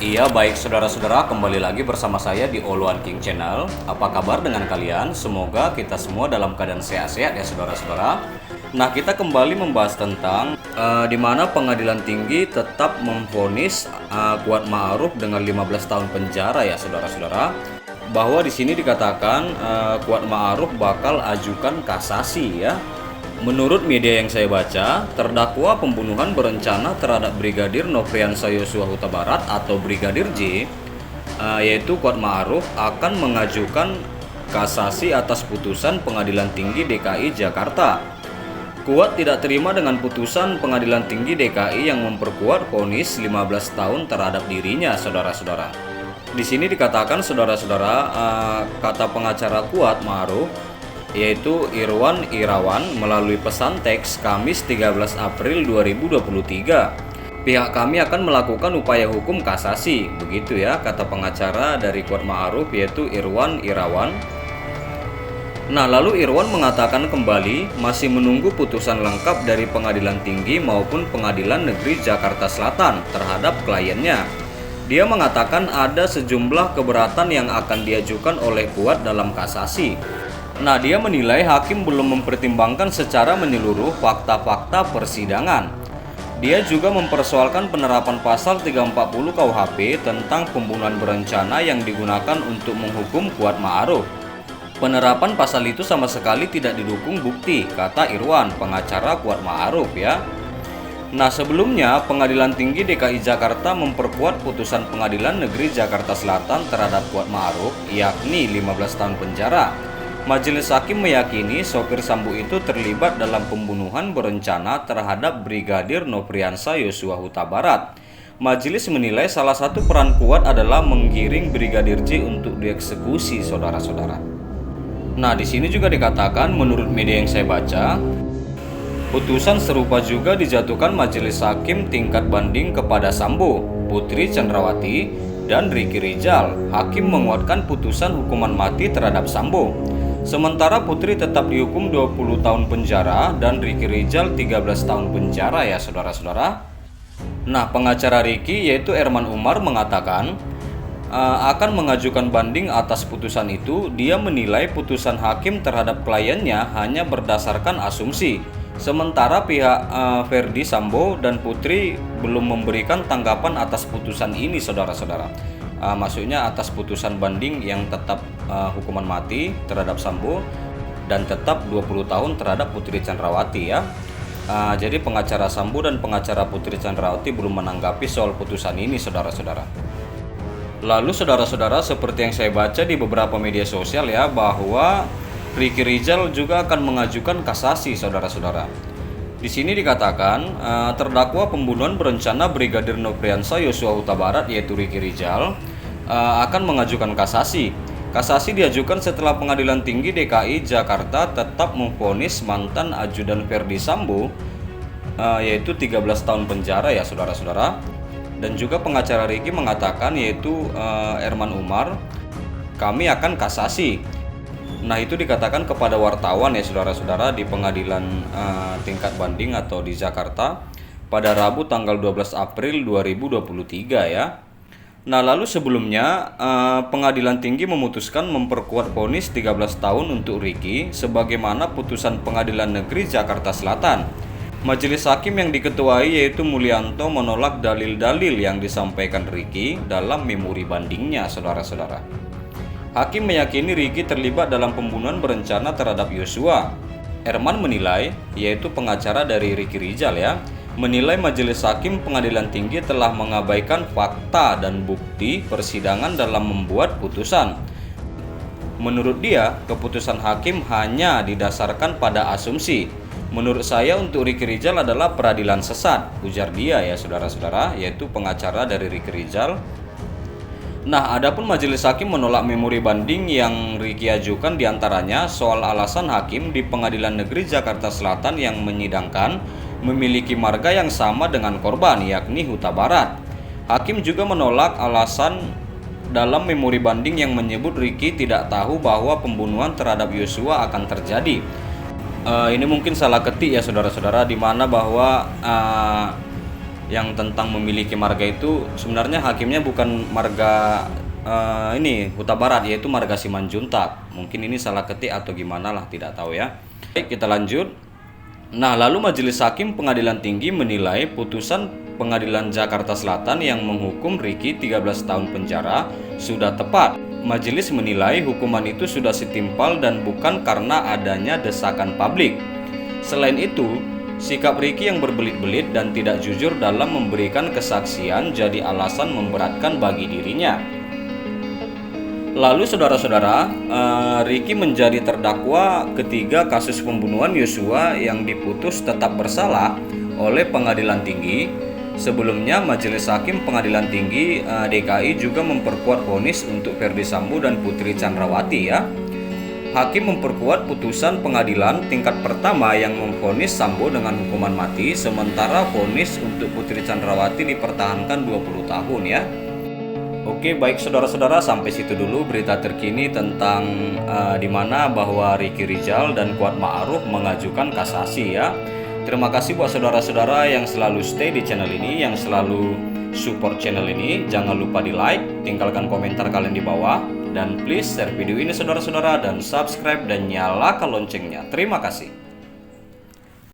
Iya baik saudara-saudara, kembali lagi bersama saya di All One King Channel. Apa kabar dengan kalian? Semoga kita semua dalam keadaan sehat-sehat ya saudara-saudara. Nah, kita kembali membahas tentang di mana pengadilan tinggi tetap memvonis Kuat Ma'ruf dengan 15 tahun penjara ya saudara-saudara. Bahwa di sini dikatakan Kuat Ma'ruf bakal ajukan kasasi ya. Menurut media yang saya baca, terdakwa pembunuhan berencana terhadap Brigadir Nofriansah Yosua Huta Barat atau Brigadir J, yaitu Kuat Ma'ruf akan mengajukan kasasi atas putusan Pengadilan Tinggi DKI Jakarta. Kuat tidak terima dengan putusan Pengadilan Tinggi DKI yang memperkuat vonis 15 tahun terhadap dirinya, saudara-saudara. Di sini dikatakan saudara-saudara, kata pengacara Kuat Ma'ruf yaitu Irwan Irawan melalui pesan teks Kamis 13 April 2023. Pihak kami akan melakukan upaya hukum kasasi, begitu ya kata pengacara dari Kuat Ma'ruf yaitu Irwan Irawan. Nah, lalu Irwan mengatakan kembali masih menunggu putusan lengkap dari Pengadilan Tinggi maupun Pengadilan Negeri Jakarta Selatan terhadap kliennya. Dia mengatakan ada sejumlah keberatan yang akan diajukan oleh Kuat dalam kasasi. Nah, dia menilai hakim belum mempertimbangkan secara menyeluruh fakta-fakta persidangan. Dia juga mempersoalkan penerapan pasal 340 KUHP tentang pembunuhan berencana yang digunakan untuk menghukum Kuat Ma'ruf. Penerapan pasal itu sama sekali tidak didukung bukti, kata Irwan, pengacara Kuat Ma'ruf ya. Nah, sebelumnya Pengadilan Tinggi DKI Jakarta memperkuat putusan Pengadilan Negeri Jakarta Selatan terhadap Kuat Ma'ruf, yakni 15 tahun penjara. Majelis hakim meyakini sopir Sambo itu terlibat dalam pembunuhan berencana terhadap Brigadir Nofriansah Yosua Huta Barat. Majelis menilai salah satu peran Kuat adalah menggiring Brigadir J untuk dieksekusi, saudara-saudara. Nah, di sini juga dikatakan menurut media yang saya baca, putusan serupa juga dijatuhkan Majelis Hakim tingkat banding kepada Sambo, Putri Chandrawati, dan Ricky Rizal. Hakim menguatkan putusan hukuman mati terhadap Sambo. Sementara Putri tetap dihukum 20 tahun penjara dan Ricky Rizal 13 tahun penjara ya saudara-saudara. Nah, pengacara Ricky yaitu Erman Umar mengatakan akan mengajukan banding atas putusan itu. Dia menilai putusan hakim terhadap kliennya hanya berdasarkan asumsi. Sementara pihak Verdi Sambo dan Putri belum memberikan tanggapan atas putusan ini saudara-saudara. Maksudnya atas putusan banding yang tetap hukuman mati terhadap Sambo dan tetap 20 tahun terhadap Putri Chandrawati ya. Jadi pengacara Sambo dan pengacara Putri Chandrawati belum menanggapi soal putusan ini saudara-saudara. Lalu saudara-saudara, seperti yang saya baca di beberapa media sosial ya, bahwa Ricky Rizal juga akan mengajukan kasasi saudara-saudara. Di sini dikatakan terdakwa pembunuhan berencana Brigadir Nofriansah Yosua Huta Barat yaitu Ricky Rizal akan mengajukan kasasi. Kasasi diajukan setelah Pengadilan Tinggi DKI Jakarta tetap memvonis mantan ajudan Verdi Sambo yaitu 13 tahun penjara ya saudara-saudara. Dan juga pengacara Ricky mengatakan yaitu Erman Umar, kami akan kasasi. Nah, itu dikatakan kepada wartawan ya saudara-saudara di pengadilan tingkat banding atau di Jakarta pada Rabu tanggal 12 April 2023 ya. Nah, lalu sebelumnya Pengadilan Tinggi memutuskan memperkuat vonis 13 tahun untuk Ricky sebagaimana putusan Pengadilan Negeri Jakarta Selatan. Majelis hakim yang diketuai yaitu Mulyanto menolak dalil-dalil yang disampaikan Ricky dalam memori bandingnya saudara-saudara. Hakim meyakini Ricky terlibat dalam pembunuhan berencana terhadap Yosua. Erman menilai, yaitu pengacara dari Ricky Rizal ya, menilai Majelis Hakim Pengadilan Tinggi telah mengabaikan fakta dan bukti persidangan dalam membuat putusan. Menurut dia, keputusan hakim hanya didasarkan pada asumsi. Menurut saya untuk Ricky Rizal adalah peradilan sesat, ujar dia ya saudara-saudara, yaitu pengacara dari Ricky Rizal. Nah, adapun majelis hakim menolak memori banding yang Ricky ajukan diantaranya soal alasan hakim di Pengadilan Negeri Jakarta Selatan yang menyidangkan memiliki marga yang sama dengan korban, yakni Huta Barat. Hakim juga menolak alasan dalam memori banding yang menyebut Ricky tidak tahu bahwa pembunuhan terhadap Yosua akan terjadi. Ini mungkin salah ketik ya saudara-saudara, di mana bahwa yang tentang memiliki marga itu sebenarnya hakimnya bukan marga ini Huta Barat, yaitu marga Simanjuntak. Mungkin ini salah ketik atau gimana lah, tidak tahu ya. Baik, kita lanjut. Nah, lalu Majelis Hakim Pengadilan Tinggi menilai putusan Pengadilan Jakarta Selatan yang menghukum Ricky 13 tahun penjara sudah tepat. Majelis menilai hukuman itu sudah setimpal dan bukan karena adanya desakan publik. Selain itu, sikap Ricky yang berbelit-belit dan tidak jujur dalam memberikan kesaksian jadi alasan memberatkan bagi dirinya. Lalu saudara-saudara, Ricky menjadi terdakwa ketiga kasus pembunuhan Yosua yang diputus tetap bersalah oleh Pengadilan Tinggi. Sebelumnya Majelis Hakim Pengadilan Tinggi DKI juga memperkuat vonis untuk Ferdy Sambo dan Putri Chandrawati ya. Hakim memperkuat putusan pengadilan tingkat pertama yang memvonis Sambo dengan hukuman mati, sementara vonis untuk Putri Chandrawati dipertahankan 20 tahun ya. Oke, baik saudara-saudara, sampai situ dulu berita terkini tentang di mana bahwa Ricky Rizal dan Kuat Ma'ruf mengajukan kasasi ya. Terima kasih buat saudara-saudara yang selalu stay di channel ini, yang selalu support channel ini. Jangan lupa di like, tinggalkan komentar kalian di bawah, dan please share video ini saudara-saudara dan subscribe dan nyalakan loncengnya. Terima kasih.